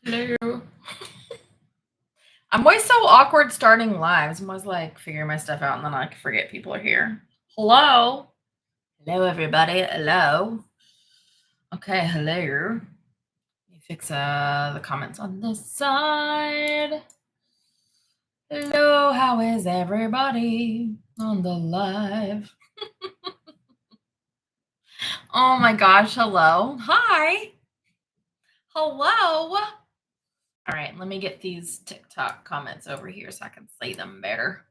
Hello. I'm always so awkward starting lives. I'm always like figuring my stuff out and then I forget people are here. Hello. Hello, everybody. Hello. Okay, hello. Let me fix the comments on this side. Hello, how is everybody on the live? Oh my gosh, hello. Hi. Hello. All right, let me get these TikTok comments over here so I can say them better.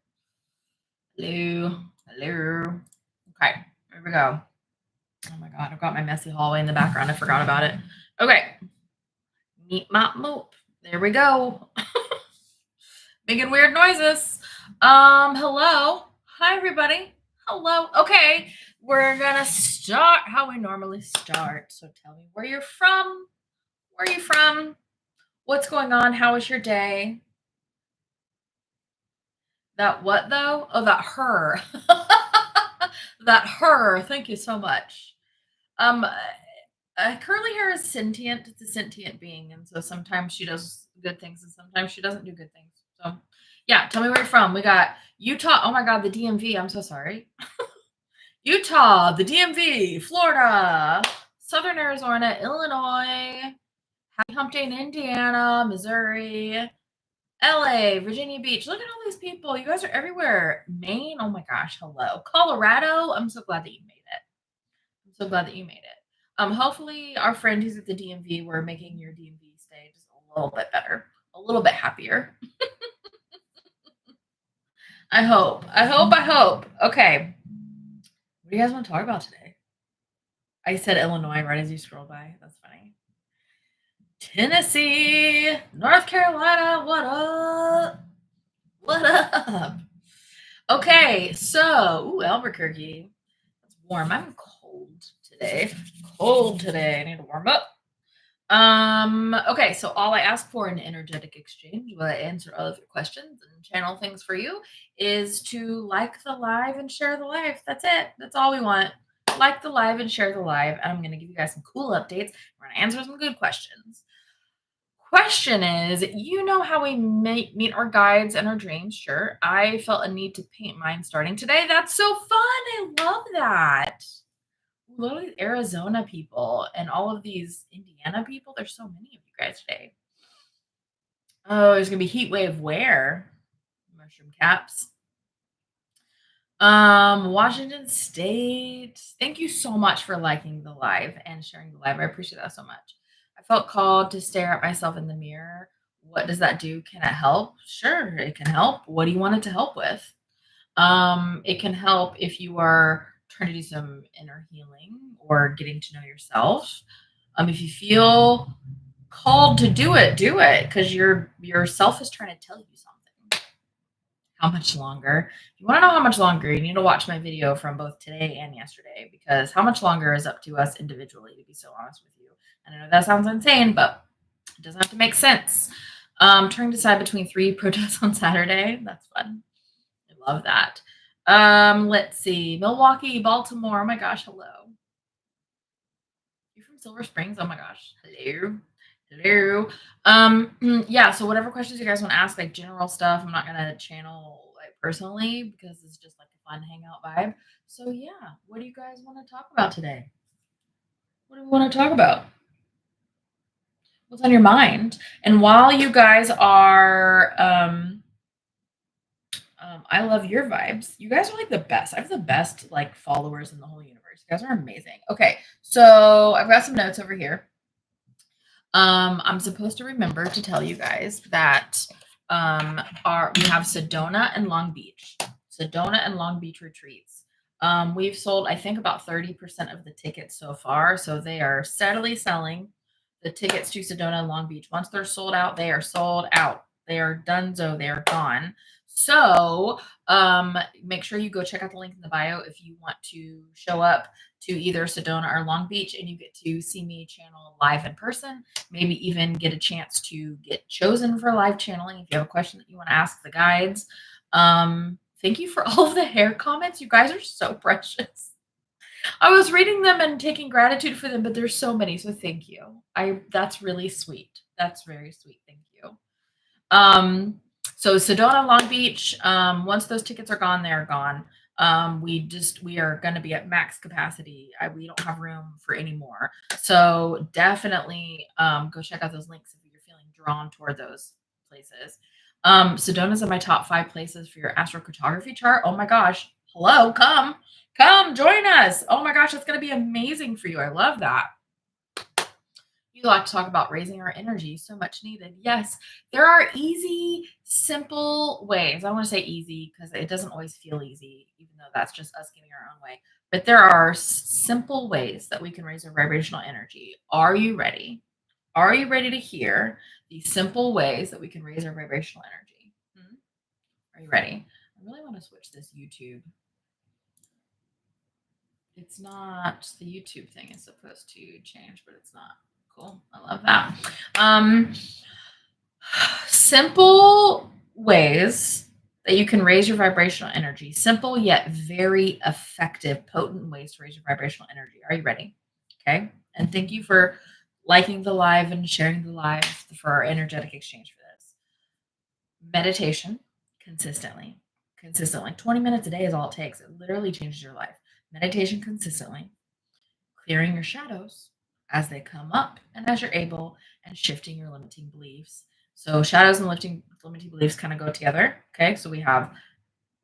Hello. Hello. Okay, here we go. Oh my God, I've got my messy hallway in the background. I forgot about it. Okay. Meet mop moop. There we go. Making weird noises. Hello. Hi, everybody. Hello. Okay, we're gonna start how we normally start. So tell me where you're from. Where are you from? What's going on? How was your day? That what though? Oh, that her. That her. Thank you so much. Curly hair is sentient. It's a sentient being, and so sometimes she does good things, and sometimes she doesn't do good things. So, yeah, tell me where you're from. We got Utah. Oh my God, the DMV. I'm so sorry. Utah, the DMV, Florida, Southern Arizona, Illinois, Happy Hump Day in Indiana, Missouri, LA, Virginia Beach. Look at all these people. You guys are everywhere. Maine. Oh my gosh. Hello. Colorado. I'm so glad that you made it. I'm so glad that you made it. Hopefully our friend who's at the DMV, we're making your DMV stay just a little bit better, a little bit happier. I hope. Okay. What do you guys want to talk about today? I said Illinois right as you scroll by. That's funny. Tennessee, North Carolina, what up? What up? Okay, so, Albuquerque. It's warm. I'm cold today. I need to warm up. Okay, so all I ask for in energetic exchange, while I answer all of your questions and channel things for you, is to like the live and share the live. That's it. That's all we want. Like the live and share the live. And I'm going to give you guys some cool updates. We're going to answer some good questions. Question is, you know how we meet our guides and our dreams. Sure. I felt a need to paint mine starting today. That's so fun. I love that. Literally Arizona people and all of these Indiana people. There's so many of you guys today. Oh, there's gonna be heat wave where? Mushroom caps. Washington State. Thank you so much for liking the live and sharing the live. I appreciate that so much. I felt called to stare at myself in the mirror. What does that do? Can it help? Sure, it can help. What do you want it to help with? It can help if you are trying to do some inner healing or getting to know yourself. If you feel called to do it because your self is trying to tell you something. How much longer? If you want to know how much longer, you need to watch my video from both today and yesterday, because how much longer is up to us individually, to be so honest with you. And I know that sounds insane, but it doesn't have to make sense. Trying to decide between 3 protests on Saturday. That's fun. I love that. Let's see. Milwaukee, Baltimore. Oh my gosh, hello. You're from Silver Springs? Oh my gosh. Hello. Yeah, so whatever questions you guys want to ask, like general stuff, I'm not gonna channel like personally because it's just like a fun hangout vibe. So yeah, what do you guys want to talk about today? What do we want to talk about? What's on your mind? And while you guys are I love your vibes. You guys are like the best. I have the best like followers in the whole universe. You guys are amazing. Okay, so I've got some notes over here. I'm supposed to remember to tell you guys that we have Sedona and Long Beach. Sedona and Long Beach retreats. We've sold, I think, about 30% of the tickets so far. So they are steadily selling the tickets to Sedona and Long Beach. Once they're sold out, they are sold out. They are donezo. They are gone. So make sure you go check out the link in the bio if you want to show up to either Sedona or Long Beach and you get to see me channel live in person, maybe even get a chance to get chosen for live channeling if you have a question that you want to ask the guides. Thank you for all of the hair comments. You guys are so precious. I was reading them and taking gratitude for them, but there's so many, so thank you. That's really sweet. That's very sweet. Thank you. So Sedona, Long Beach, once those tickets are gone, they're gone. We are going to be at max capacity. We don't have room for any more. So definitely go check out those links if you're feeling drawn toward those places. Sedona's in my top 5 places for your astrocartography chart. Oh my gosh. Hello, come join us. Oh my gosh, it's going to be amazing for you. I love that. You like to talk about raising our energy, so much needed. Yes, there are easy, simple ways. I want to say easy because it doesn't always feel easy, even though that's just us getting our own way. But there are simple ways that we can raise our vibrational energy. Are you ready? Are you ready to hear these simple ways that we can raise our vibrational energy? Are you ready? I really want to switch this YouTube. It's not, the YouTube thing is supposed to change, but it's not. Cool. I love that. Simple ways that you can raise your vibrational energy. Simple yet very effective, potent ways to raise your vibrational energy. Are you ready? Okay. And thank you for liking the live and sharing the live for our energetic exchange for this. Meditation consistently. 20 minutes a day is all it takes. It literally changes your life. Meditation consistently. Clearing your shadows as they come up and as you're able, and shifting your limiting beliefs. So shadows and limiting beliefs kind of go together. Okay. So we have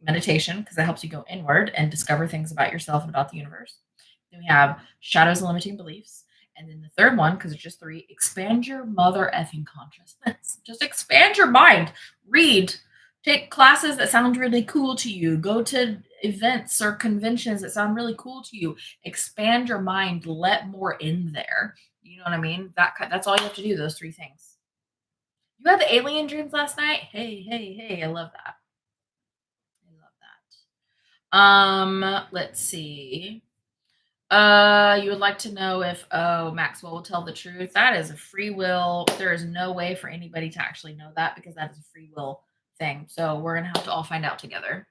meditation because that helps you go inward and discover things about yourself and about the universe. Then we have shadows and limiting beliefs. And then the third one, because it's just 3, expand your mother effing consciousness. Just expand your mind. Read. Take classes that sound really cool to you. Go to events or conventions that sound really cool to you. Expand your mind. Let more in there. You know what I mean? That's all you have to do, those 3 things. You had the alien dreams last night? Hey. I love that. Let's see. You would like to know if, Maxwell will tell the truth. That is a free will. There is no way for anybody to actually know that because that is a free will thing. So we're going to have to all find out together.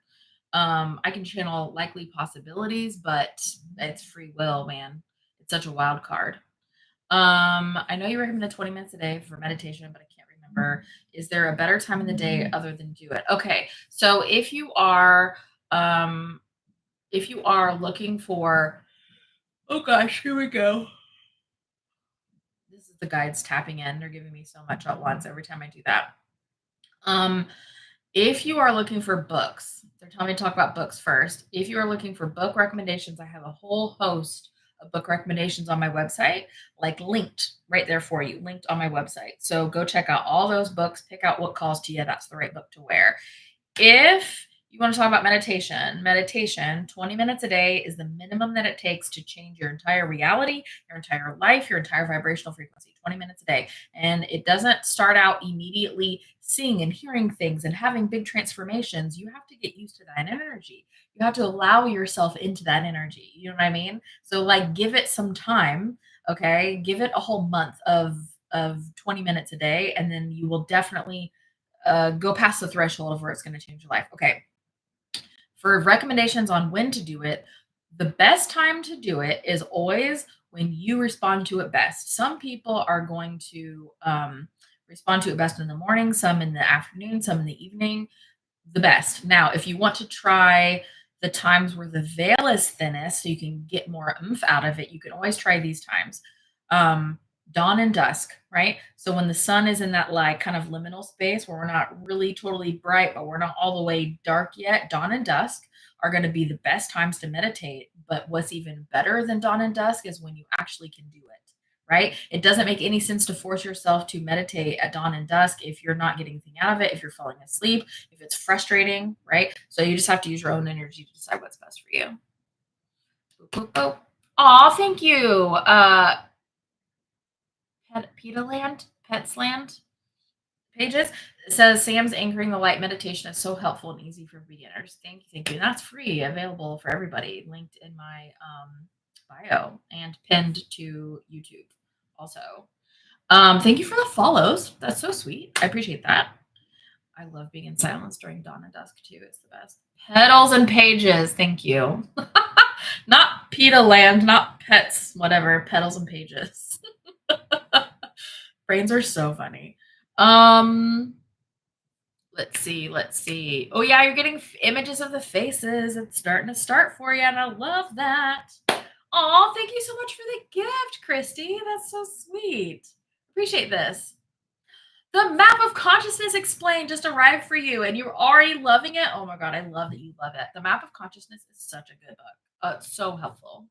I can channel likely possibilities, but it's free will, man. It's such a wild card. I know you recommended 20 minutes a day for meditation, but I can't remember. Is there a better time in the day other than do it? Okay. So if you are looking for, oh gosh, here we go. This is the guides tapping in. They're giving me so much at once every time I do that. If you are looking for books, they're telling me to talk about books first. If you are looking for book recommendations, I have a whole host of book recommendations on my website, like linked right there for you, linked on my website. So go check out all those books, pick out what calls to you. That's the right book to wear. If you want to talk about meditation, 20 minutes a day is the minimum that it takes to change your entire reality, your entire life, your entire vibrational frequency, 20 minutes a day. And it doesn't start out immediately seeing and hearing things and having big transformations. You have to get used to that energy. You have to allow yourself into that energy. You know what I mean? So like, give it some time. Okay. Give it a whole month of 20 minutes a day. And then you will definitely go past the threshold of where it's going to change your life. Okay. For recommendations on when to do it, the best time to do it is always when you respond to it best. Some people are going to respond to it best in the morning, some in the afternoon, some in the evening. The best. Now, if you want to try the times where the veil is thinnest so you can get more oomph out of it, you can always try these times. Dawn and dusk, right? So when the sun is in that like kind of liminal space where we're not really totally bright, but we're not all the way dark yet, dawn and dusk are going to be the best times to meditate. But what's even better than dawn and dusk is when you actually can do it, right? It doesn't make any sense to force yourself to meditate at dawn and dusk if you're not getting anything out of it, if you're falling asleep, if it's frustrating, right? So you just have to use your own energy to decide what's best for you. Oh, thank you. Petsland pages. It says Sam's anchoring the light meditation is so helpful and easy for beginners. Thank you. That's free, available for everybody. Linked in my bio and pinned to YouTube also. Thank you for the follows. That's so sweet. I appreciate that. I love being in silence during dawn and dusk too. It's the best. Petals and pages. Thank you. Not PETA land, not pets, whatever. Petals and pages. Brains are so funny. Let's see. Oh yeah, you're getting images of the faces. It's starting to start for you, and I love that. Oh, thank you so much for the gift, Christy. That's so sweet. Appreciate this. The Map of Consciousness Explained just arrived for you, and you're already loving it. Oh my God, I love that you love it. The Map of Consciousness is such a good book. It's so helpful.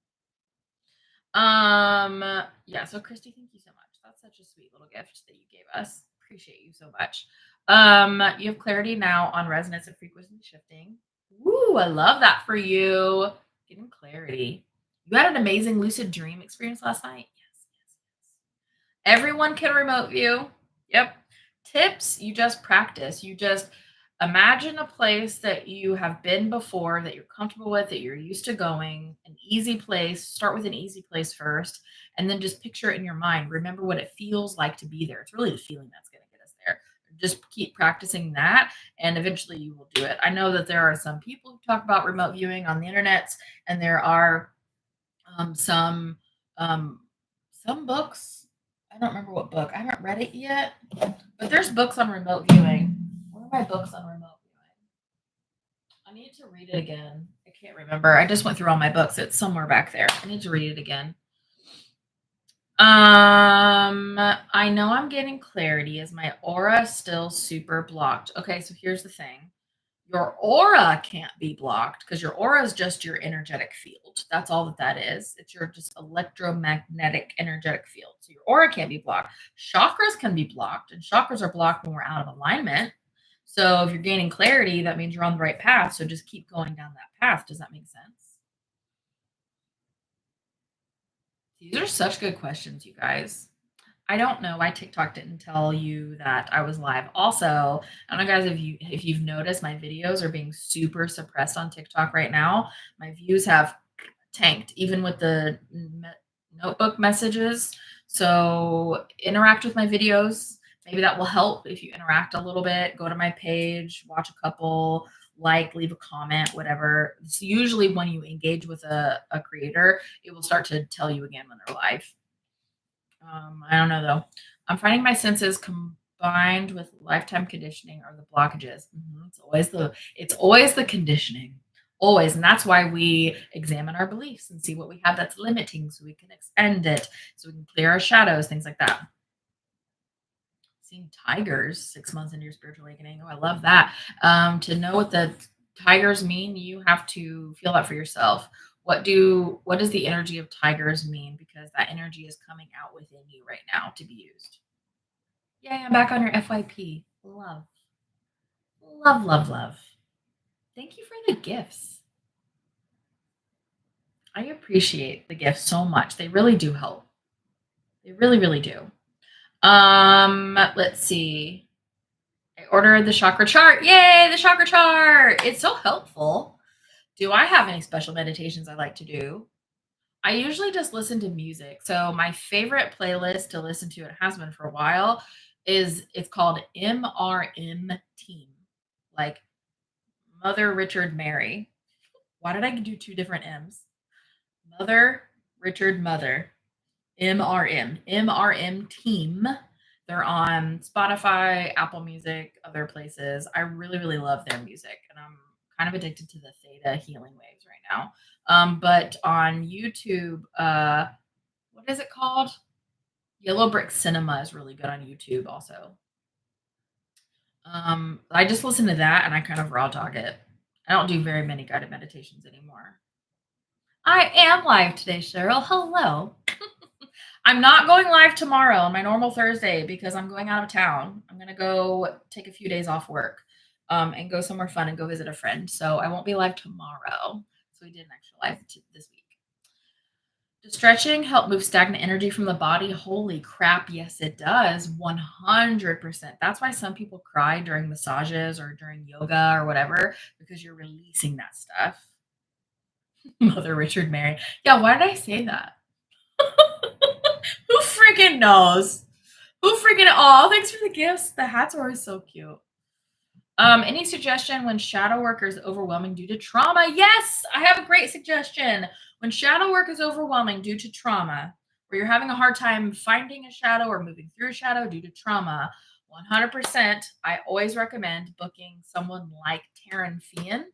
Yeah, so Christy, thank you so much. That's such a sweet little gift that you gave us. Appreciate you so much. You have clarity now on resonance and frequency shifting. Woo, I love that for you. Getting clarity. You had an amazing lucid dream experience last night. Yes. Everyone can remote view. Yep. Tips, you just practice. You just imagine a place that you have been before, that you're comfortable with, that you're used to going, an easy place. Start with an easy place first, and then just picture it in your mind. Remember what it feels like to be there. It's really the feeling that's going to get us there. Just keep practicing that, and eventually you will do it. I know that there are some people who talk about remote viewing on the internet, and there are some books. I don't remember what book. I haven't read it yet, but there's books on remote viewing. What are my books on remote viewing? I need to read it again. I can't remember. I just went through all my books. It's somewhere back there. I need to read it again. I know I'm getting clarity. Is my aura still super blocked? Okay, so here's the thing. Your aura can't be blocked because your aura is just your energetic field. That's all that is. It's your just electromagnetic energetic field. So your aura can't be blocked. Chakras can be blocked, and chakras are blocked when we're out of alignment. So if you're gaining clarity, that means you're on the right path. So just keep going down that path. Does that make sense? These are such good questions, you guys. I don't know why TikTok didn't tell you that I was live. Also, I don't know, guys, if you've noticed, my videos are being super suppressed on TikTok right now. My views have tanked, even with the notebook messages. So interact with my videos. Maybe that will help if you interact a little bit. Go to my page, watch a couple, leave a comment, whatever. It's usually when you engage with a creator, it will start to tell you again when they're live. I don't know though. I'm finding my senses combined with lifetime conditioning are the blockages. It's always the conditioning. Always. And that's why we examine our beliefs and see what we have that's limiting so we can expand it, so we can clear our shadows, things like that. Seeing tigers 6 months into your spiritual awakening. Oh, I love that. To know what the tigers mean, you have to feel that for yourself. What does the energy of tigers mean? Because that energy is coming out within you right now to be used. Yay, I'm back on your FYP. Love. Love. Thank you for the gifts. I appreciate the gifts so much. They really do help. They really, really do. Let's see. I ordered the chakra chart. Yay, the chakra chart. It's so helpful. Do I have any special meditations I like to do? I usually just listen to music. So my favorite playlist to listen to, it has been for a while, it's called MRM Team. Like Mother, Richard, Mary. Why did I do two different M's? Mother, Richard, Mother. MRM Team. They're on Spotify, Apple Music, other places. I really, really love their music, and I'm kind of addicted to the theta healing waves right now. But on YouTube, what is it called? Yellow Brick Cinema is really good on YouTube also. I just listen to that and I kind of raw dog it. I don't do very many guided meditations anymore. I am live today, Cheryl. Hello. I'm not going live tomorrow on my normal Thursday because I'm going out of town. I'm going to go take a few days off work and go somewhere fun and go visit a friend. So I won't be live tomorrow. So we did an extra live this week. Does stretching help move stagnant energy from the body? Holy crap, yes, it does. 100%. That's why some people cry during massages or during yoga or whatever, because you're releasing that stuff. Mother Richard Mary. Yeah, why did I say that? Who freaking knows? Oh, thanks for the gifts. The hats are always so cute. Any suggestion when shadow work is overwhelming due to trauma? Yes, I have a great suggestion. When shadow work is overwhelming due to trauma, where you're having a hard time finding a shadow or moving through a shadow due to trauma, 100%, I always recommend booking someone like Taryn Fian.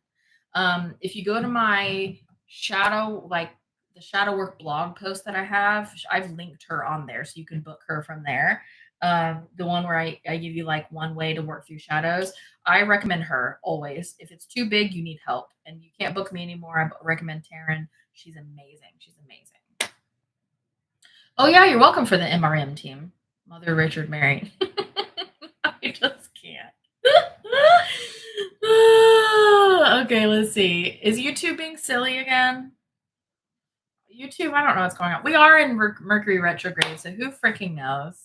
If you go to my shadow, like the shadow work blog post that I have, I've linked her on there so you can book her from there. The one where I give you like one way to work through shadows. I recommend her always. If it's too big, you need help and you can't book me anymore, I recommend Taryn. She's amazing. She's amazing. Oh yeah, you're welcome for the MRM team. Mother Richard Mary. I just can't. Okay, let's see. Is YouTube being silly again? YouTube, I don't know what's going on. We are in Mercury retrograde, so who freaking knows?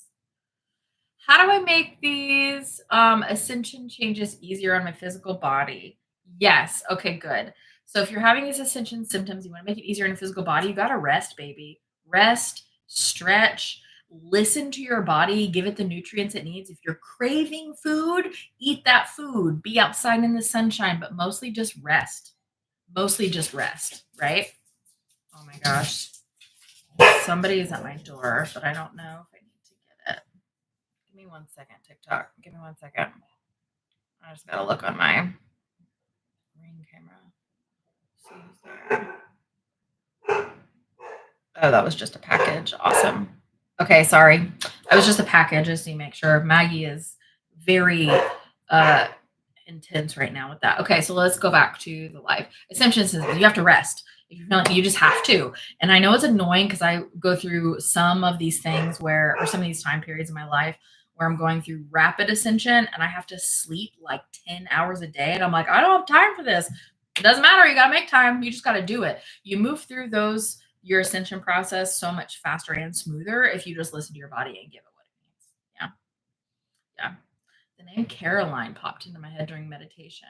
How do I make these ascension changes easier on my physical body? Yes. Okay, good. So if you're having these ascension symptoms, you want to make it easier on your physical body, you got to rest, baby. Rest, stretch, listen to your body, give it the nutrients it needs. If you're craving food, eat that food. Be outside in the sunshine, but mostly just rest. Mostly just rest, right? Oh my gosh. Somebody is at my door, but I don't know if I need to get it. Give me 1 second, TikTok. Give me 1 second. I just got to look on my ring camera. See who's there. Oh, that was just a package. Awesome. Okay, sorry. That was just a package just to make sure. Maggie is very intense right now with that. Okay, so let's go back to the live. Ascension says you have to rest. If you're not, you just have to. And I know it's annoying because I go through some of these things or some of these time periods in my life where I'm going through rapid ascension and I have to sleep like 10 hours a day. And I'm like, I don't have time for this. It doesn't matter. You got to make time. You just got to do it. You move through your ascension process so much faster and smoother if you just listen to your body and give it what it needs. Yeah. The name Caroline popped into my head during meditation.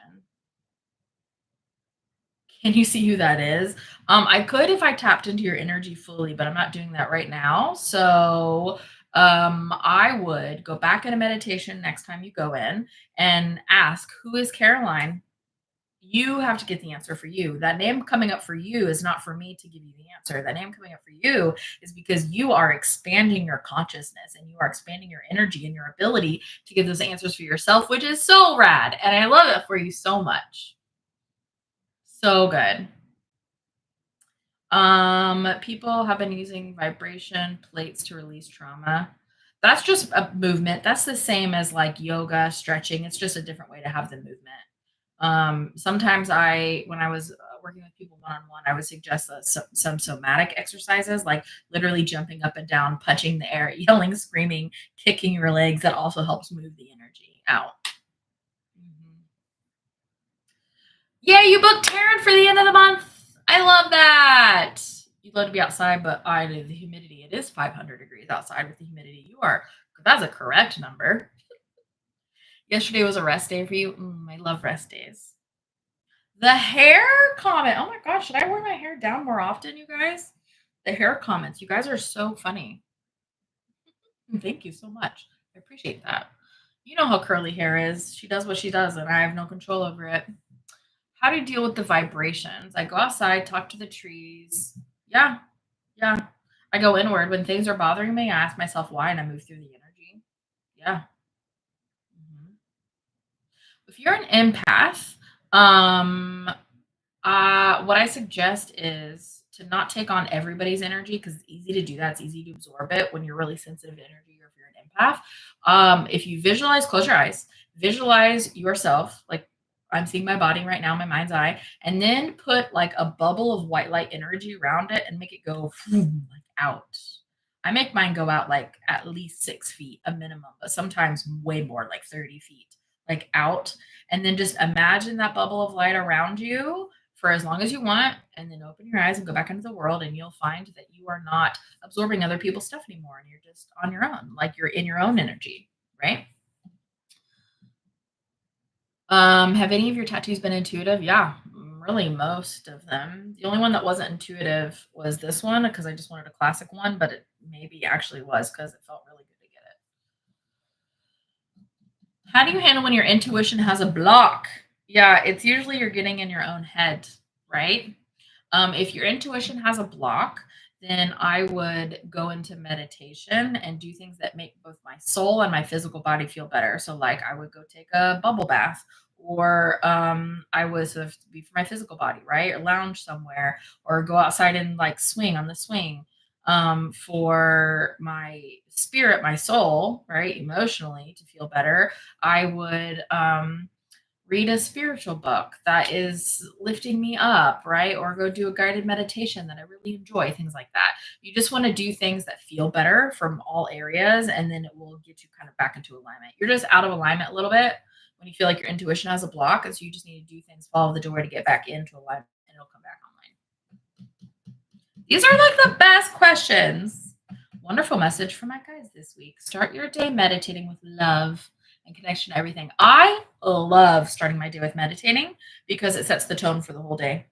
Can you see who that is? I could if I tapped into your energy fully, but I'm not doing that right now. So I would go back into meditation next time you go in and ask, who is Caroline? You have to get the answer for you. That name coming up for you is not for me to give you the answer. That name coming up for you is because you are expanding your consciousness and you are expanding your energy and your ability to get those answers for yourself, which is so rad. And I love it for you so much. So good. People have been using vibration plates to release trauma. That's just a movement. That's the same as like yoga, stretching. It's just a different way to have the movement. Sometimes when I was working with people one-on-one, I would suggest some somatic exercises, like literally jumping up and down, punching the air, yelling, screaming, kicking your legs. That also helps move the energy out. Yeah, you booked Taryn for the end of the month. I love that. You'd love to be outside, but the humidity, it is 500 degrees outside with the humidity. That's a correct number. Yesterday was a rest day for you. I love rest days. The hair comment. Oh my gosh, should I wear my hair down more often, you guys? The hair comments. You guys are so funny. Thank you so much. I appreciate that. You know how curly hair is. She does what she does, and I have no control over it. How do you deal with the vibrations? I go outside, talk to the trees. Yeah. I go inward. When things are bothering me, I ask myself why, and I move through the energy. Yeah. If you're an empath, what I suggest is to not take on everybody's energy because it's easy to do that. It's easy to absorb it when you're really sensitive to energy or if you're an empath. If you visualize, close your eyes, visualize yourself, like I'm seeing my body right now, my mind's eye, and then put like a bubble of white light energy around it and make it go like out. I make mine go out like at least 6 feet, a minimum, but sometimes way more, like 30 feet, like out. And then just imagine that bubble of light around you for as long as you want, and then open your eyes and go back into the world, and you'll find that you are not absorbing other people's stuff anymore, and you're just on your own, like you're in your own energy, right? Have any of your tattoos been intuitive? Yeah, really most of them. The only one that wasn't intuitive was this one because I just wanted a classic one, but it maybe actually was because it felt really good to get it. How do you handle when your intuition has a block? Yeah, it's usually you're getting in your own head, right? If your intuition has a block, then I would go into meditation and do things that make both my soul and my physical body feel better. So like I would go take a bubble bath, or I would sort of be for my physical body, right? Or lounge somewhere, or go outside and like swing on the swing. For my spirit, my soul, right? Emotionally to feel better, I would read a spiritual book that is lifting me up, right? Or go do a guided meditation that I really enjoy, things like that. You just want to do things that feel better from all areas, and then it will get you kind of back into alignment. You're just out of alignment a little bit when you feel like your intuition has a block, and so you just need to do things, follow the door to get back into alignment, and it'll come back online. These are like the best questions. Wonderful message for my guys this week. Start your day meditating with love and connection to everything. I love starting my day with meditating because it sets the tone for the whole day.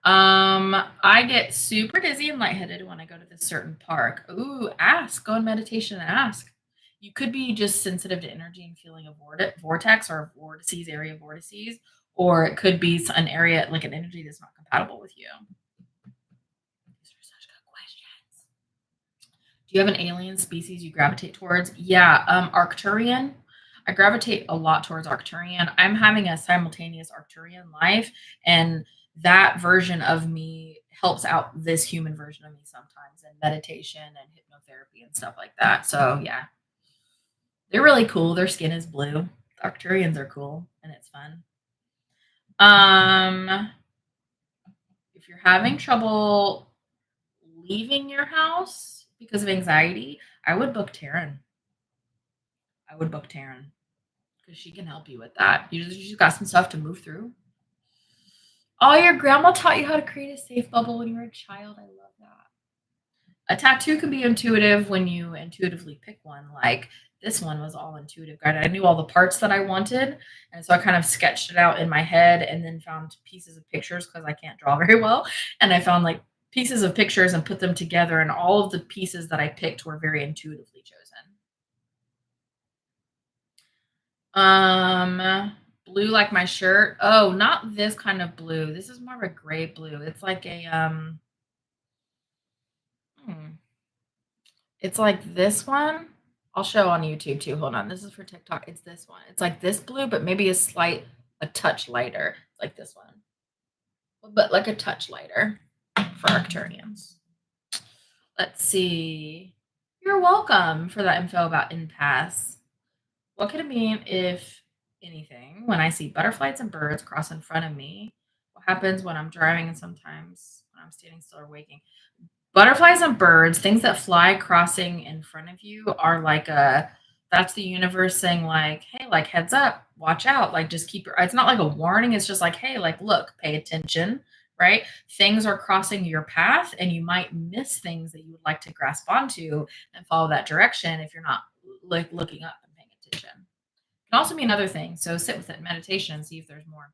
I get super dizzy and lightheaded when I go to this certain park. Ooh, ask. Go in meditation and ask. You could be just sensitive to energy and feeling a vortex or vortices, area of vortices, or it could be an area like an energy that's not compatible with you. These are such good questions. Do you have an alien species you gravitate towards? Yeah, Arcturian. I gravitate a lot towards Arcturian. I'm having a simultaneous Arcturian life, and that version of me helps out this human version of me sometimes in meditation and hypnotherapy and stuff like that. So yeah, they're really cool. Their skin is blue. Arcturians are cool, and it's fun. If you're having trouble leaving your house because of anxiety, I would book Taryn. Because she can help you with that. You just got some stuff to move through. Oh, your grandma taught you how to create a safe bubble when you were a child. I love that. A tattoo can be intuitive when you intuitively pick one. Like this one was all intuitive guided. I knew all the parts that I wanted. And so I kind of sketched it out in my head and then found pieces of pictures because I can't draw very well. And I found like pieces of pictures and put them together. And all of the pieces that I picked were very intuitively chosen. Blue like my shirt. Oh, not this kind of blue. This is more of a gray blue. It's like a it's like this one. I'll show on YouTube too. Hold on. This is for TikTok. It's this one. It's like this blue, but maybe a touch lighter. Like this one. But like a touch lighter for Arcturians. Let's see. You're welcome for that info about impasse. What could it mean, if anything, when I see butterflies and birds cross in front of me? What happens when I'm driving and sometimes when I'm standing still or waking? Butterflies and birds, things that fly crossing in front of you are like that's the universe saying like, hey, like heads up, watch out, like just keep your, it's not like a warning. It's just like, hey, like, look, pay attention, right? Things are crossing your path and you might miss things that you would like to grasp onto and follow that direction if you're not like looking up and paying attention. It can also mean other things. So sit with it in meditation and see if there's more.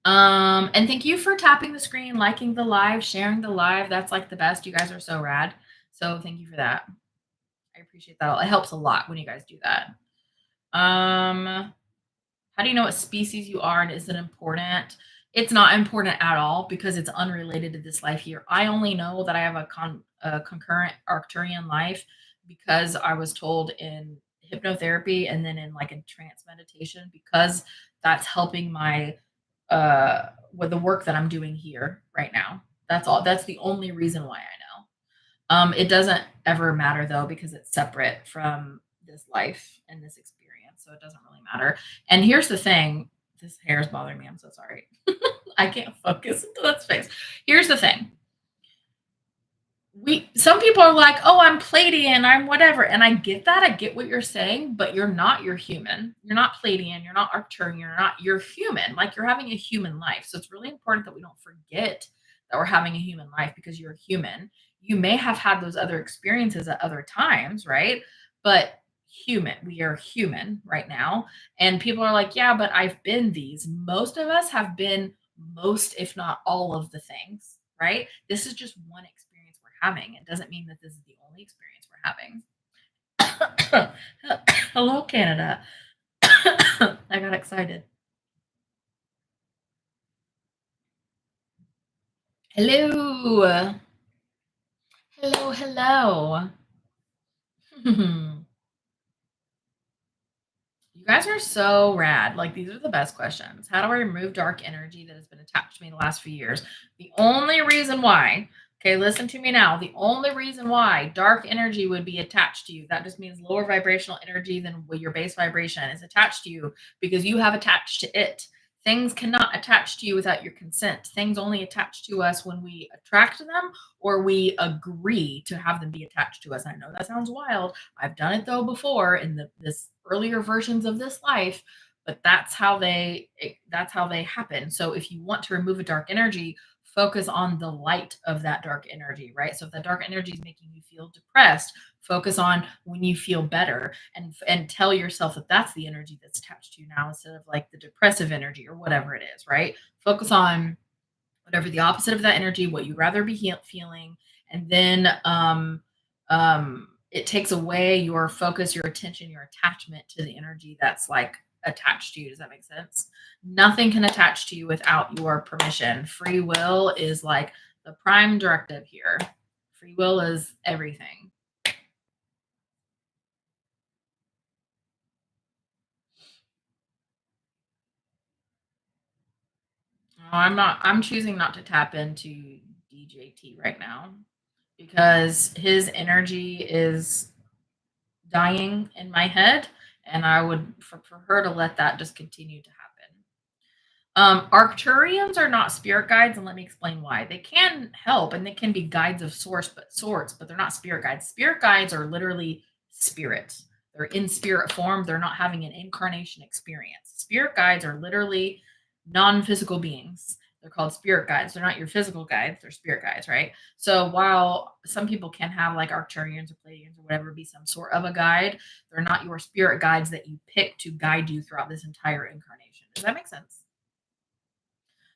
And thank you for tapping the screen, liking the live, sharing the live. That's like the best. You guys are so rad. So thank you for that. I appreciate that. It helps a lot when you guys do that. How do you know what species you are and is it important? It's not important at all because it's unrelated to this life here. I only know that I have a concurrent Arcturian life because I was told in hypnotherapy and then in like a trance meditation, because that's helping my with the work that I'm doing here right now. That's all. That's the only reason why I know. It doesn't ever matter though, because it's separate from this life and this experience. So it doesn't really matter. And here's the thing. This hair is bothering me. I'm so sorry. I can't focus until that's fixed. Here's the thing. Some people are like, oh, I'm Pleiadian, I'm whatever. And I get that. I get what you're saying, but you're not, you're human. You're not Pleiadian, you're not Arcturian, you're human. Like you're having a human life. So it's really important that we don't forget that we're having a human life because you're human. You may have had those other experiences at other times, right? But we are human right now. And people are like, yeah, but I've been these. Most of us have been most, if not all of the things, right? This is just one experience having. It doesn't mean that this is the only experience we're having. Hello, Canada. I got excited. Hello. Hello, hello. You guys are so rad. Like, these are the best questions. How do I remove dark energy that has been attached to me the last few years? The only reason why, okay, listen to me now. The only reason why dark energy would be attached to you, that just means lower vibrational energy than what your base vibration is attached to you because you have attached to it. Things cannot attach to you without your consent. Things only attach to us when we attract them or we agree to have them be attached to us. I know that sounds wild. I've done it though before in this earlier versions of this life, but that's how they happen. So if you want to remove a dark energy, focus on the light of that dark energy, right? So if that dark energy is making you feel depressed, focus on when you feel better and tell yourself that that's the energy that's attached to you now instead of like the depressive energy or whatever it is, right? Focus on whatever the opposite of that energy, what you'd rather be feeling, and then it takes away your focus, your attention, your attachment to the energy that's like attached to you. Does that make sense? Nothing can attach to you without your permission. Free will is like the prime directive here. Free will is everything. I'm choosing not to tap into DJT right now because his energy is dying in my head, and I would for her to let that just continue to happen. Arcturians are not spirit guides, and let me explain why. They can help, and they can be guides of sorts, but they're not spirit guides. Spirit guides are literally spirits. They're in spirit form. They're not having an incarnation experience. Spirit guides are literally non-physical beings. They're called spirit guides. They're not your physical guides. They're spirit guides, right? So while some people can have like Arcturians or Pleiadians or whatever be some sort of a guide, they're not your spirit guides that you pick to guide you throughout this entire incarnation. Does that make sense?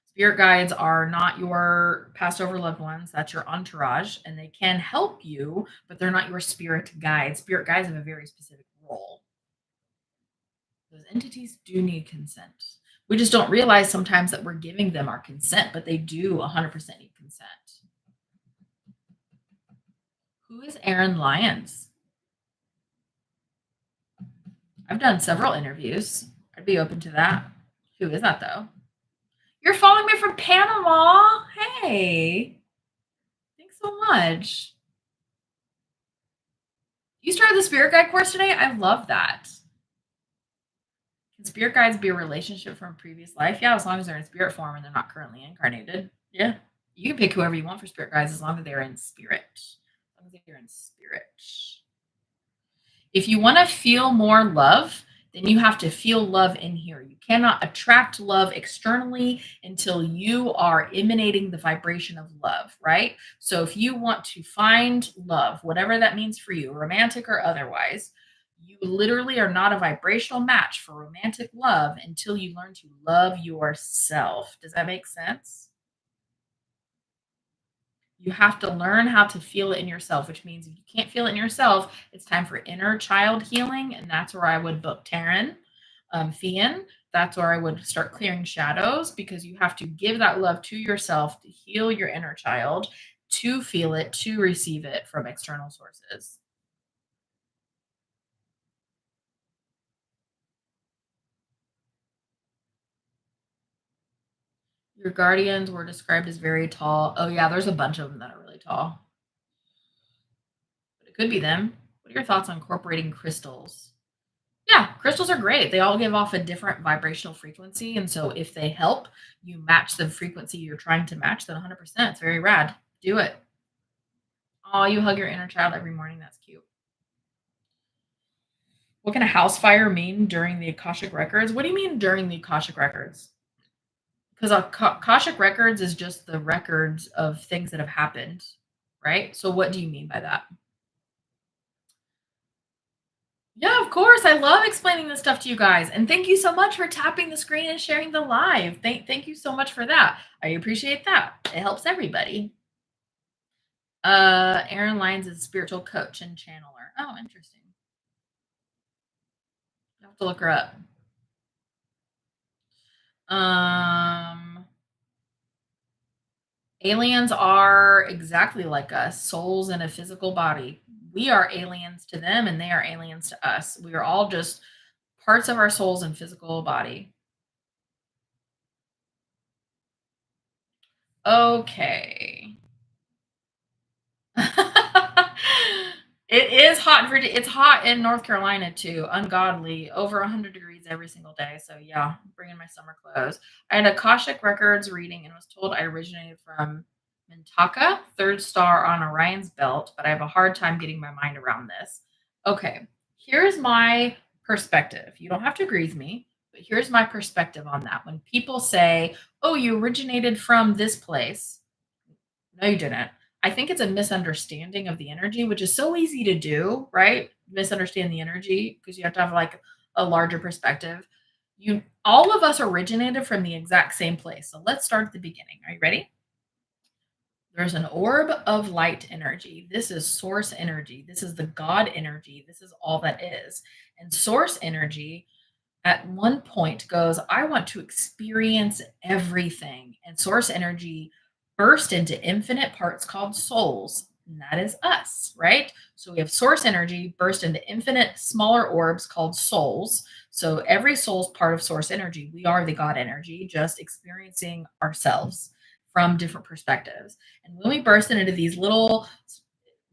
Spirit guides are not your passed over loved ones. That's your entourage, and they can help you, but they're not your spirit guides. Spirit guides have a very specific role. Those entities do need consent. We just don't realize sometimes that we're giving them our consent, but they do 100% need consent. Who is Aaron Lyons? I've done several interviews. I'd be open to that. Who is that, though? You're following me from Panama? Hey, thanks so much. You started the spirit guide course today? I love that. Can spirit guides be a relationship from a previous life? Yeah, as long as they're in spirit form and they're not currently incarnated. Yeah. You can pick whoever you want for spirit guides as long as they're in spirit. As long as they're in spirit. If you want to feel more love, then you have to feel love in here. You cannot attract love externally until you are emanating the vibration of love, right? So if you want to find love, whatever that means for you, romantic or otherwise, you literally are not a vibrational match for romantic love until you learn to love yourself. Does that make sense? You have to learn how to feel it in yourself, which means if you can't feel it in yourself, it's time for inner child healing. And that's where I would book Taryn, Fian. That's where I would start clearing shadows because you have to give that love to yourself to heal your inner child, to feel it, to receive it from external sources. Your guardians were described as very tall. Oh, yeah, there's a bunch of them that are really tall. But it could be them. What are your thoughts on incorporating crystals? Yeah, crystals are great. They all give off a different vibrational frequency. And so if they help you match the frequency you're trying to match, then 100%. It's very rad. Do it. Oh, you hug your inner child every morning. That's cute. What can a house fire mean during the Akashic Records? What do you mean during the Akashic Records? Because Akashic Records is just the records of things that have happened, right? So what do you mean by that? Yeah, of course. I love explaining this stuff to you guys. And thank you so much for tapping the screen and sharing the live. Thank you so much for that. I appreciate that. It helps everybody. Aaron Lyons is a spiritual coach and channeler. Oh, interesting. I have to look her up. Um Aliens are exactly like us, souls in a physical body. We are aliens to them and they are aliens to us. We are all just parts of our souls in physical body. Okay. It is hot in Virginia. It's hot in North Carolina too. Ungodly, over 100 degrees every single day. So yeah, I'm bringing my summer clothes. I had Akashic Records reading and was told I originated from Mintaka, third star on Orion's belt, but I have a hard time getting my mind around this. Okay, here's my perspective. You don't have to agree with me, but here's my perspective on that. When people say, "Oh, you originated from this place," no, you didn't. I think it's a misunderstanding of the energy, which is so easy to do, right? Misunderstand the energy because you have to have like a larger perspective. You all of us originated from the exact same place. So let's start at the beginning. Are you ready? There's an orb of light energy. This is source energy. This is the God energy. This is all that is. And source energy at one point goes, I want to experience everything. And source energy burst into infinite parts called souls. And that is us, right? So we have source energy burst into infinite smaller orbs called souls. So every soul is part of source energy. We are the God energy, just experiencing ourselves from different perspectives. And when we burst into these little,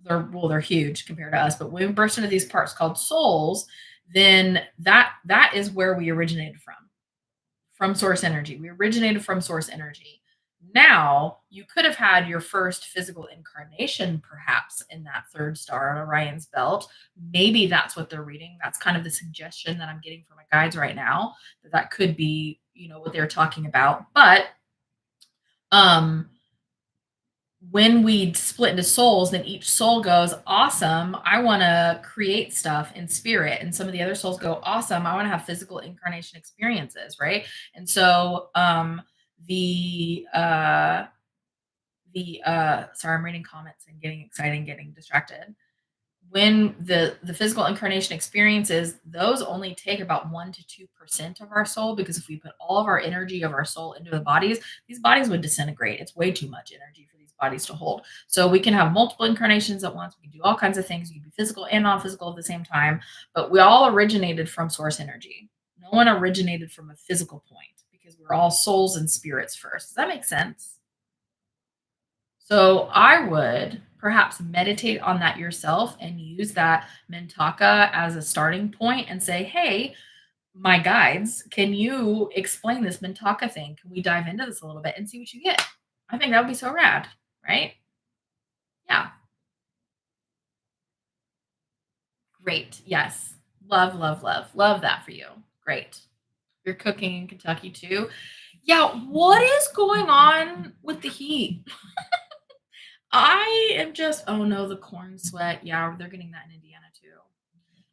they're huge compared to us, but when we burst into these parts called souls, then that is where we originated from source energy. We originated from source energy. Now you could have had your first physical incarnation perhaps in that third star on Orion's belt. Maybe that's what they're reading. That's kind of the suggestion that I'm getting from my guides right now, that could be, what they're talking about. But um when we split into souls, then each soul goes, awesome, I want to create stuff in spirit. And some of the other souls go, awesome, I want to have physical incarnation experiences, right? And so sorry, I'm reading comments and getting excited and getting distracted. When the physical incarnation experiences, those only take about 1 to 2% of our soul, because if we put all of our energy of our soul into the bodies, these bodies would disintegrate. It's way too much energy for these bodies to hold. So we can have multiple incarnations at once. We can do all kinds of things. You can be physical and non-physical at the same time, but we all originated from source energy. No one originated from a physical point, because we're all souls and spirits first. Does that make sense? So I would perhaps meditate on that yourself and use that Mintaka as a starting point and say, hey, my guides, can you explain this Mintaka thing? Can we dive into this a little bit and see what you get? I think that would be so rad, right? Yeah. Great. Yes. Love, love, love. Love that for you. Great. You're cooking in Kentucky too. Yeah. What is going on with the heat? I am just, oh no, the corn sweat. Yeah, they're getting that in Indiana too.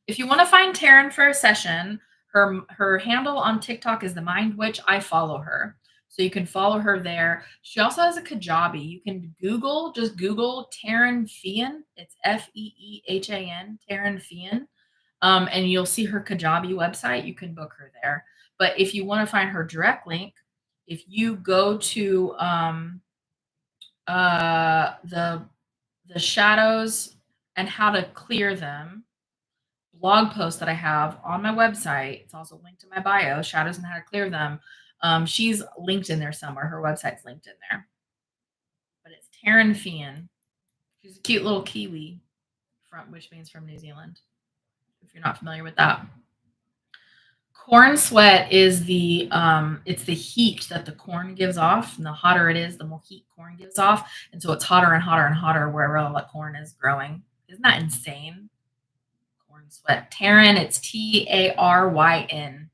If you want to find Taryn for a session, her handle on TikTok is the Mind Witch. I follow her. So you can follow her there. She also has a Kajabi. You can just Google Taryn Fian. It's Feehan, Taryn Fian. And you'll see her Kajabi website. You can book her there. But if you want to find her direct link, if you go to the shadows and how to clear them blog post that I have on my website. It's also linked in my bio, shadows and how to clear them. She's linked in there somewhere. Her website's linked in there. But it's Taryn Fian. She's a cute little Kiwi, which means from New Zealand, if you're not familiar with that. Corn sweat is it's the heat that the corn gives off, and the hotter it is, the more heat corn gives off, and so it's hotter and hotter and hotter wherever all that corn is growing. Isn't that insane? Corn sweat. Taryn, it's Taryn.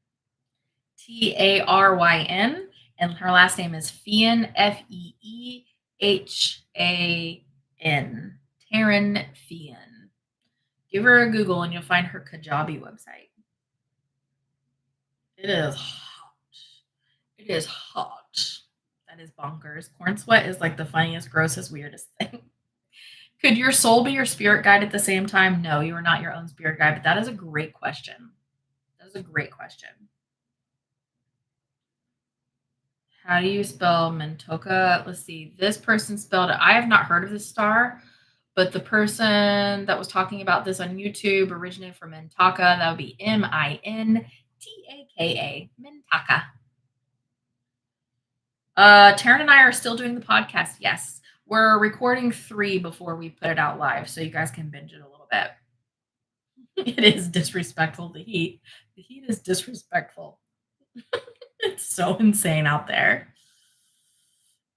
Taryn, and her last name is Feehan, Feehan. Taryn Feehan. Give her a Google and you'll find her Kajabi website. It is hot. It is hot. That is bonkers. Corn sweat is like the funniest, grossest, weirdest thing. Could your soul be your spirit guide at the same time? No, you are not your own spirit guide, but that is a great question. That is a great question. How do you spell Mentoka? Let's see. This person spelled it. I have not heard of this star, but the person that was talking about this on YouTube originated from Mintaka. That would be Mintaka. Mintaka. Taryn and I are still doing the podcast. Yes. We're recording 3 before we put it out live, so you guys can binge it a little bit. It is disrespectful. The heat is disrespectful. It's so insane out there.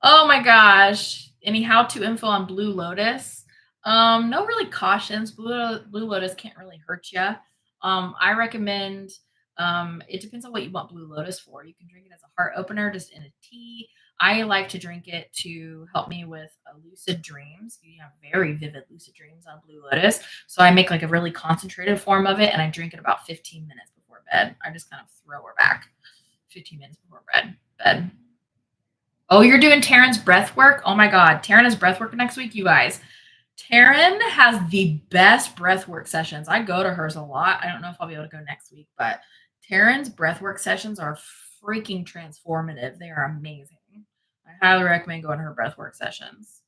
Oh my gosh. Any how-to info on Blue Lotus? No really cautions. Blue Lotus can't really hurt you. I recommend, it depends on what you want Blue Lotus for. You can drink it as a heart opener, just in a tea. I like to drink it to help me with lucid dreams. You have very vivid lucid dreams on Blue Lotus. So I make like a really concentrated form of it and I drink it about 15 minutes before bed. I just kind of throw her back 15 minutes before bed. Oh, you're doing Taryn's breath work? Oh my God. Taryn has breath work next week, you guys. Taryn has the best breath work sessions. I go to hers a lot. I don't know if I'll be able to go next week, but Taryn's breath work sessions are freaking transformative. They are amazing. I highly recommend going to her breath work sessions.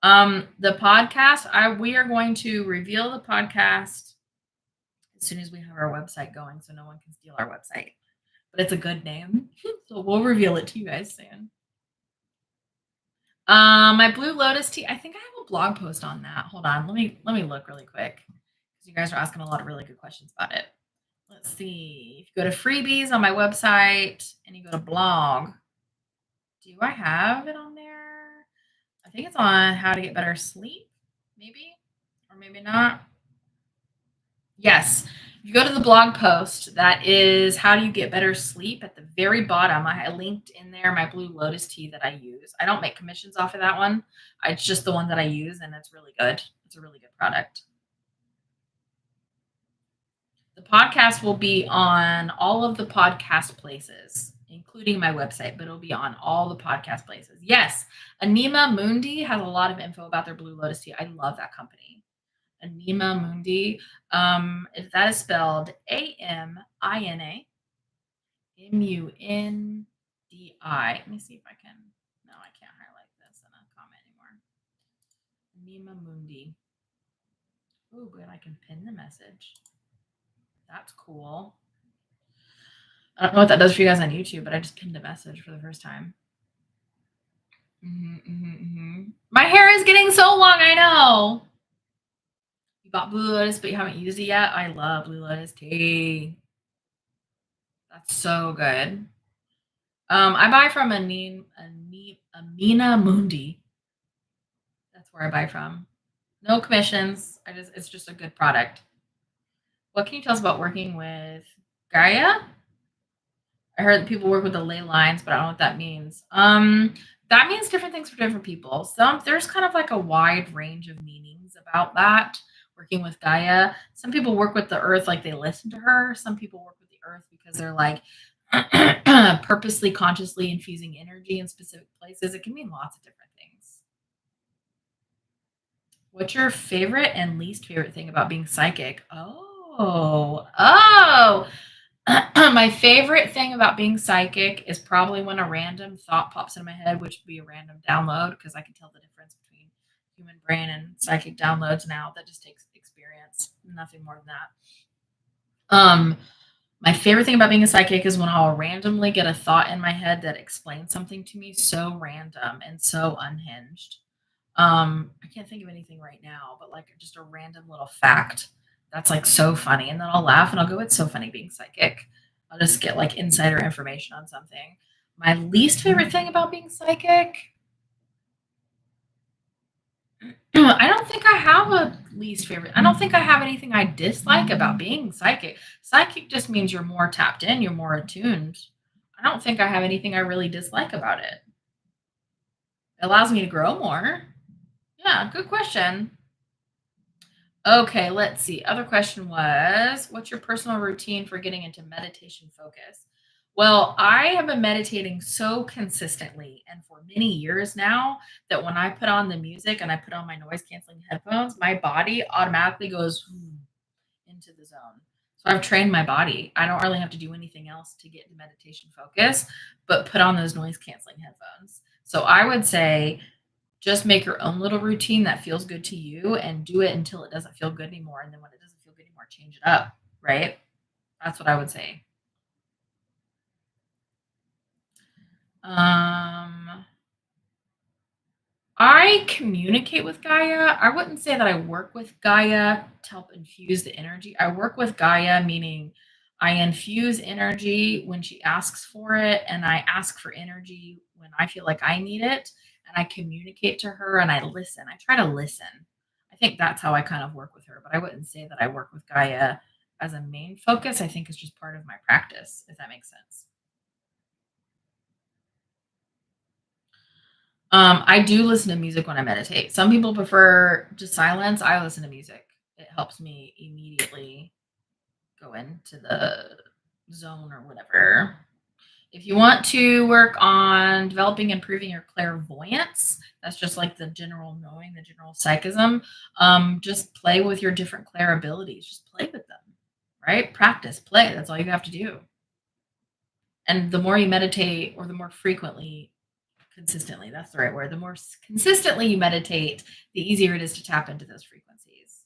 The podcast, we are going to reveal the podcast as soon as we have our website going, so no one can steal our website. But it's a good name, so we'll reveal it to you guys soon. My Blue Lotus tea. I think I have a blog post on that. Hold on. Let me look really quick because you guys are asking a lot of really good questions about it. Let's see. If you go to freebies on my website and you go to blog, do I have it on there? I think it's on how to get better sleep, maybe, or maybe not. Yes. If you go to the blog post, that is how do you get better sleep. At the very bottom, I linked in there my Blue Lotus tea that I use. I don't make commissions off of that one. It's just the one that I use, and it's really good. It's a really good product. The podcast will be on all of the podcast places, including my website, but it'll be on all the podcast places. Yes, Anima Mundi has a lot of info about their Blue Lotus tea. I love that company. Anima Mundi. That is spelled AMINA MUNDI. Let me see if I can. No, I can't highlight this in a comment anymore. Anima Mundi. Oh, good. I can pin the message. That's cool. I don't know what that does for you guys on YouTube, but I just pinned a message for the first time. My hair is getting so long. I know. You bought Blue Lotus, but you haven't used it yet. I love Blue Lotus tea. That's so good. I buy from Amina Mundi. That's where I buy from. No commissions. It's just a good product. What can you tell us about working with Gaia? I heard that people work with the ley lines, but I don't know what that means. That means different things for different people. There's kind of like a wide range of meanings about that. Working with Gaia. Some people work with the earth like they listen to her. Some people work with the earth because they're like purposely, consciously infusing energy in specific places. It can mean lots of different things. What's your favorite and least favorite thing about being psychic? Oh. My favorite thing about being psychic is probably when a random thought pops in my head, which would be a random download, because I can tell the difference between human brain and psychic downloads now. That just takes experience, nothing more than that. My favorite thing about being a psychic is when I'll randomly get a thought in my head that explains something to me so random and so unhinged. I can't think of anything right now, but like just a random little fact that's like so funny. And then I'll laugh and I'll go, it's so funny being psychic. I'll just get like insider information on something. My least favorite thing about being psychic, I don't think I have a least favorite. I don't think I have anything I dislike about being psychic. Psychic just means you're more tapped in, you're more attuned. I don't think I have anything I really dislike about it. It allows me to grow more. Yeah, good question. Okay, let's see. Other question was, what's your personal routine for getting into meditation focus? Well, I have been meditating so consistently and for many years now that when I put on the music and I put on my noise canceling headphones, my body automatically goes into the zone. So I've trained my body. I don't really have to do anything else to get into meditation focus, but put on those noise canceling headphones. So I would say just make your own little routine that feels good to you and do it until it doesn't feel good anymore. And then when it doesn't feel good anymore, change it up. Right? That's what I would say. I communicate with Gaia. I wouldn't say that I work with Gaia to help infuse the energy. I work with Gaia, meaning I infuse energy when she asks for it, and I ask for energy when I feel like I need it, and I communicate to her and I listen. I try to listen. I think that's how I kind of work with her, but I wouldn't say that I work with Gaia as a main focus. I think it's just part of my practice, if that makes sense. I do listen to music when I meditate. Some people prefer just silence. I listen to music. It helps me immediately go into the zone or whatever. If you want to work on developing, improving your clairvoyance, that's just like the general knowing, the general psychism. Just play with your different clair abilities. Just play with them, right? Practice, play. That's all you have to do. And the more you meditate, or the more frequently, consistently, that's the right word. The more consistently you meditate, the easier it is to tap into those frequencies.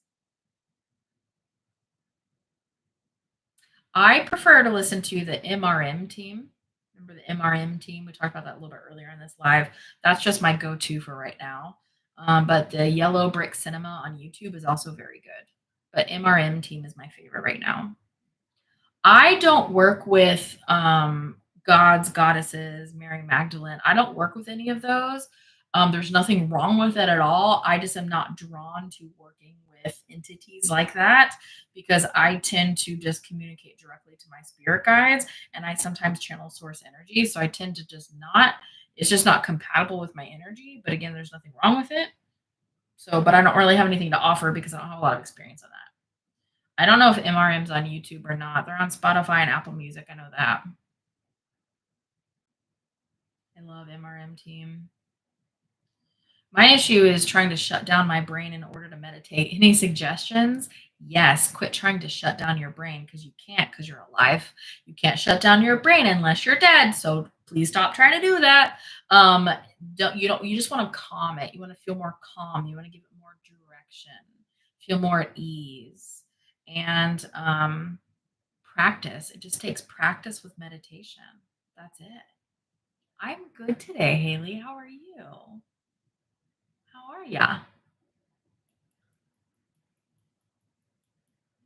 I prefer to listen to the MRM team. Remember the MRM team? We talked about that a little bit earlier in this live. That's just my go-to for right now. But the Yellow Brick Cinema on YouTube is also very good. But MRM team is my favorite right now. I don't work with gods, goddesses, Mary Magdalene. I don't work with any of those. There's nothing wrong with it at all. I just am not drawn to working with entities like that because I tend to just communicate directly to my spirit guides, and I sometimes channel source energy. So I tend to just not, it's just not compatible with my energy. But again, there's nothing wrong with it. So, but I don't really have anything to offer because I don't have a lot of experience on that. I don't know if MRM's on YouTube or not. They're on Spotify and Apple Music. I know that. I love MRM Team. My issue is trying to shut down my brain in order to meditate. Any suggestions? Yes, quit trying to shut down your brain because you can't, because you're alive. You can't shut down your brain unless you're dead. So please stop trying to do that. You just want to calm it. You want to feel more calm. You want to give it more direction. Feel more at ease. And practice. It just takes practice with meditation. That's it. I'm good today, Haley. How are you? How are ya?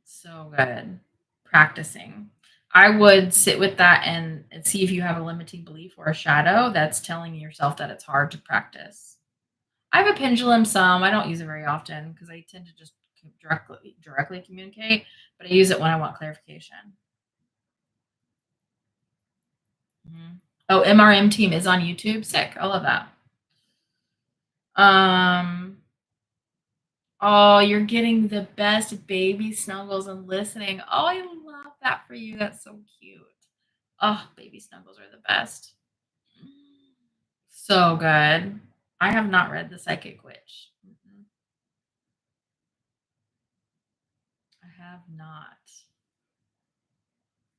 So good. Practicing. I would sit with that and see if you have a limiting belief or a shadow that's telling yourself that it's hard to practice. I have a pendulum some. I don't use it very often because I tend to just directly communicate, but I use it when I want clarification. Mhm. Oh, MRM Team is on YouTube. Sick. I love that. Oh, you're getting the best baby snuggles and listening. Oh, I love that for you. That's so cute. Oh, baby snuggles are the best. So good. I have not read The Psychic Witch. I have not.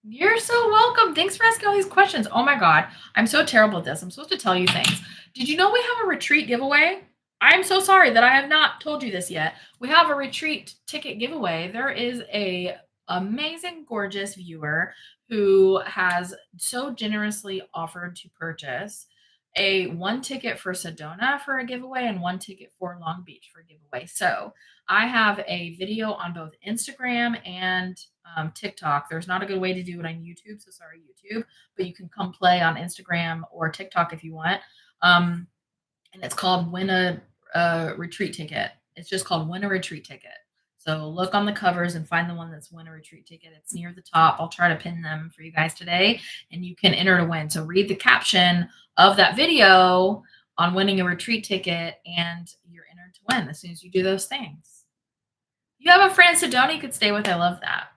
You're so welcome. Thanks for asking all these questions. Oh my God. I'm so terrible at this. I'm supposed to tell you things. Did you know we have a retreat giveaway? I'm so sorry that I have not told you this yet. We have a retreat ticket giveaway. There is a amazing, gorgeous viewer who has so generously offered to purchase a one ticket for Sedona for a giveaway and one ticket for Long Beach for a giveaway. So I have a video on both Instagram and TikTok. There's not a good way to do it on YouTube, so sorry, YouTube, but you can come play on Instagram or TikTok if you want. And it's called Win a Retreat Ticket. It's just called Win a Retreat Ticket. So look on the covers and find the one that's Win a Retreat Ticket. It's near the top. I'll try to pin them for you guys today, and you can enter to win. So read the caption of that video on winning a retreat ticket, and you're entered to win as soon as you do those things. You have a friend in Sedona you could stay with. I love that.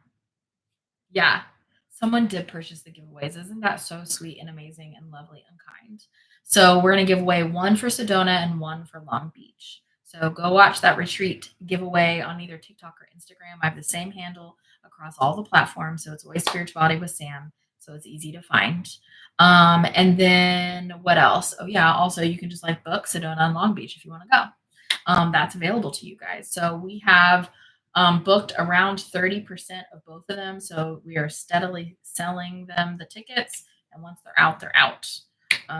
Yeah. Someone did purchase the giveaways. Isn't that so sweet and amazing and lovely and kind? So we're going to give away one for Sedona and one for Long Beach. So go watch that retreat giveaway on either TikTok or Instagram. I have the same handle. across all the platforms. So it's always Spirituality with Sam. So it's easy to find. And then what else? Oh yeah. Also you can just like book Sedona and Long Beach if you want to go. That's available to you guys. So we have booked around 30% of both of them. So we are steadily selling them the tickets. And once they're out, they're out.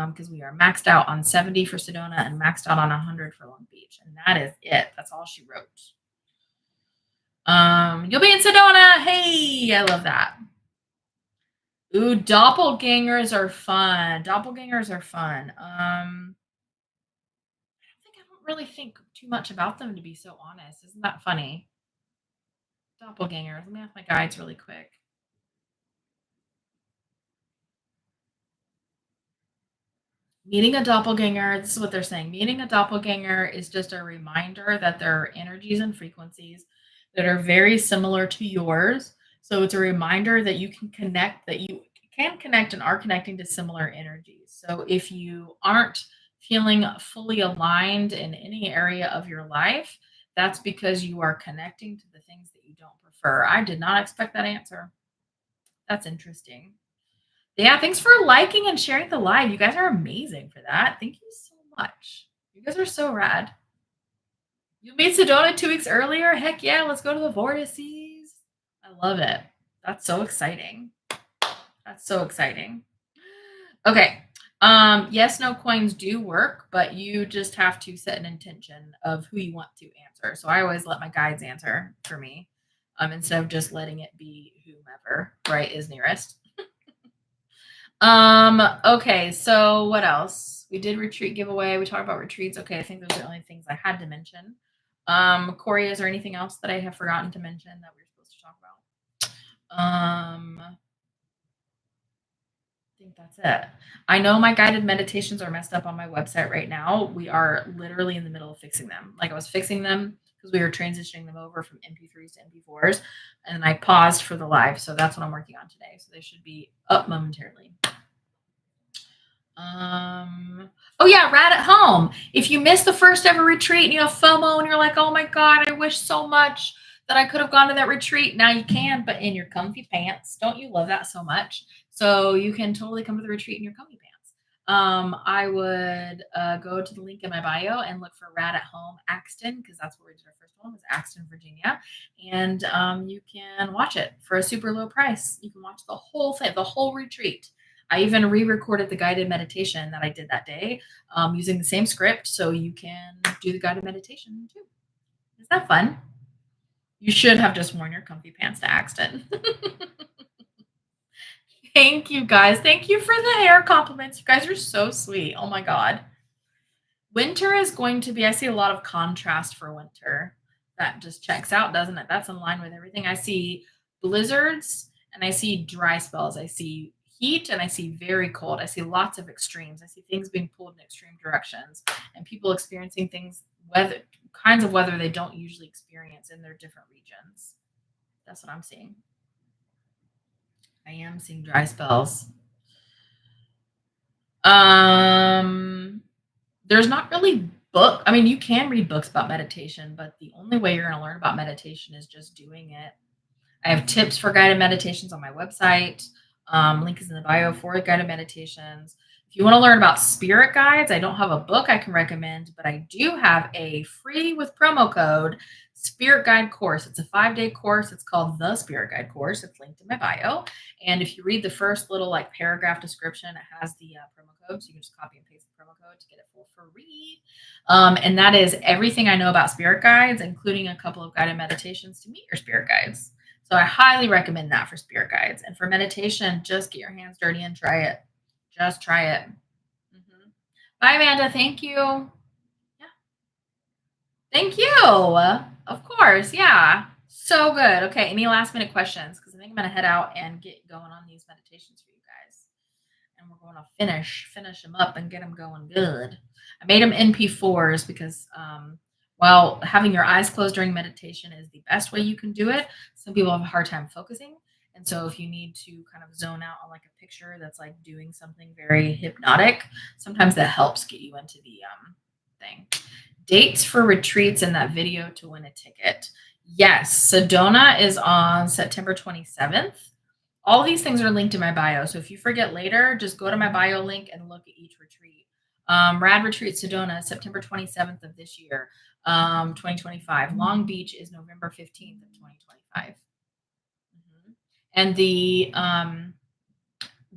Because we are maxed out on 70 for Sedona and maxed out on 100 for Long Beach. And that is it. That's all she wrote. You'll be in Sedona. Hey, I love that. Ooh, doppelgangers are fun. Doppelgangers are fun. I don't really think too much about them, to be so honest. Isn't that funny? Doppelgangers. Let me ask my guides really quick. Meeting a doppelganger, this is what they're saying. Meeting a doppelganger is just a reminder that there are energies and frequencies that are very similar to yours. So it's a reminder that you can connect, and are connecting to similar energies. So if you aren't feeling fully aligned in any area of your life, that's because you are connecting to the things that you don't prefer. I did not expect that answer. That's interesting. Yeah, thanks for liking and sharing the live. You guys are amazing for that. Thank you so much. You guys are so rad. You made Sedona 2 weeks earlier? Heck yeah, let's go to the vortices. I love it. That's so exciting. That's so exciting. Okay. Yes, no coins do work, but you just have to set an intention of who you want to answer. So I always let my guides answer for me, instead of just letting it be whomever, right, is nearest. Okay, so what else? We did retreat giveaway. We talked about retreats. Okay, I think those are the only things I had to mention. Corey, is there anything else that I have forgotten to mention that we were supposed to talk about? I think that's it. I know my guided meditations are messed up on my website right now. We are literally in the middle of fixing them. Like I was fixing them because we were transitioning them over from MP3s to MP4s, and I paused for the live. So that's what I'm working on today. So they should be up momentarily. Oh yeah, Rad at Home. If you missed the first ever retreat and you have FOMO and you're like, oh my God, I wish so much that I could have gone to that retreat. Now you can, but in your comfy pants. Don't you love that so much? So you can totally come to the retreat in your comfy pants. I would go to the link in my bio and look for Rad at Home Axton, because that's where we did our first one, was Axton, Virginia. And you can watch it for a super low price. You can watch the whole thing, the whole retreat. I even re-recorded the guided meditation that I did that day, using the same script, so you can do the guided meditation too. Is that fun? You should have just worn your comfy pants to Axton. Thank you, guys. Thank you for the hair compliments. You guys are so sweet. Oh my God. Winter is going to be, I see a lot of contrast for winter. That just checks out, doesn't it? That's in line with everything. I see blizzards and I see dry spells. I see heat and I see very cold. I see lots of extremes. I see things being pulled in extreme directions and people experiencing kinds of weather they don't usually experience in their different regions. That's what I'm seeing. I am seeing dry spells. There's not really you can read books about meditation, but the only way you're going to learn about meditation is just doing it. I have tips for guided meditations on my website. Link is in the bio for guided meditations. If you want to learn about spirit guides, I don't have a book I can recommend, but I do have a free with promo code spirit guide course. It's a 5-day course. It's called the Spirit Guide course. It's linked in my bio. And if you read the first little paragraph description, it has the promo code. So you can just copy and paste the promo code to get it for free. And that is everything I know about spirit guides, including a couple of guided meditations to meet your spirit guides. So I highly recommend that for spirit guides. And for meditation, just get your hands dirty and try it. Just try it. Mm-hmm. Bye, Amanda. Thank you. Yeah. Thank you. Of course. Yeah. So good. Okay. Any last minute questions? Because I think I'm going to head out and get going on these meditations for you guys. And we're going to finish them up and get them going good. I made them MP4s because while having your eyes closed during meditation is the best way you can do it, some people have a hard time focusing. And so if you need to kind of zone out on a picture that's doing something very hypnotic, sometimes that helps get you into the thing. Dates for retreats in that video to win a ticket. Yes, Sedona is on September 27th. All these things are linked in my bio. So if you forget later, just go to my bio link and look at each retreat. Rad Retreat Sedona, September 27th of this year, 2025. Long Beach is November 15th of 2025. And the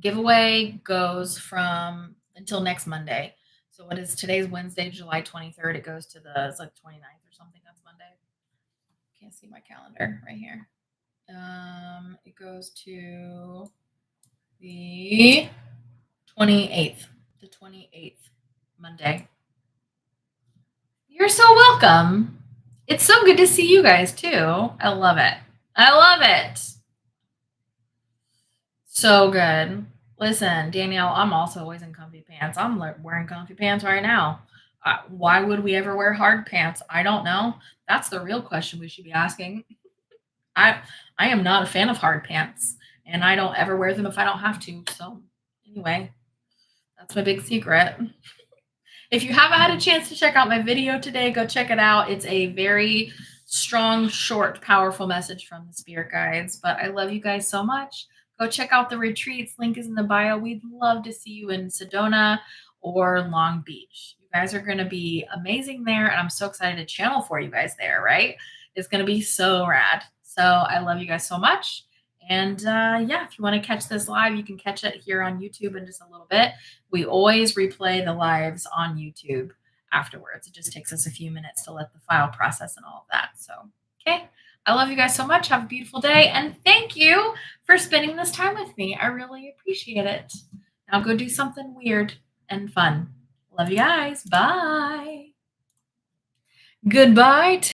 giveaway goes from until next Monday. So what is today's Wednesday, July 23rd? It goes to it's like 29th or something. That's Monday. Can't see my calendar right here. It goes to the 28th. The 28th, Monday. You're so welcome. It's so good to see you guys too. I love it. I love it. So good. Listen, Danielle, I'm also always in comfy pants. I'm wearing comfy pants right now. Why would we ever wear hard pants? I don't know. That's the real question we should be asking. I am not a fan of hard pants, and I don't ever wear them if I don't have to. So anyway, that's my big secret. If you haven't had a chance to check out my video today, go check it out. It's a very strong, short, powerful message from the spirit guides. But I love you guys so much. Go check out the retreats. Link is in the bio. We'd love to see you in Sedona or Long Beach. You guys are going to be amazing there. And I'm so excited to channel for you guys there, right? It's going to be so rad. So I love you guys so much. And yeah, if you want to catch this live, you can catch it here on YouTube in just a little bit. We always replay the lives on YouTube afterwards. It just takes us a few minutes to let the file process and all of that. So, okay. I love you guys so much. Have a beautiful day. And thank you for spending this time with me. I really appreciate it. Now go do something weird and fun. Love you guys. Bye. Goodbye.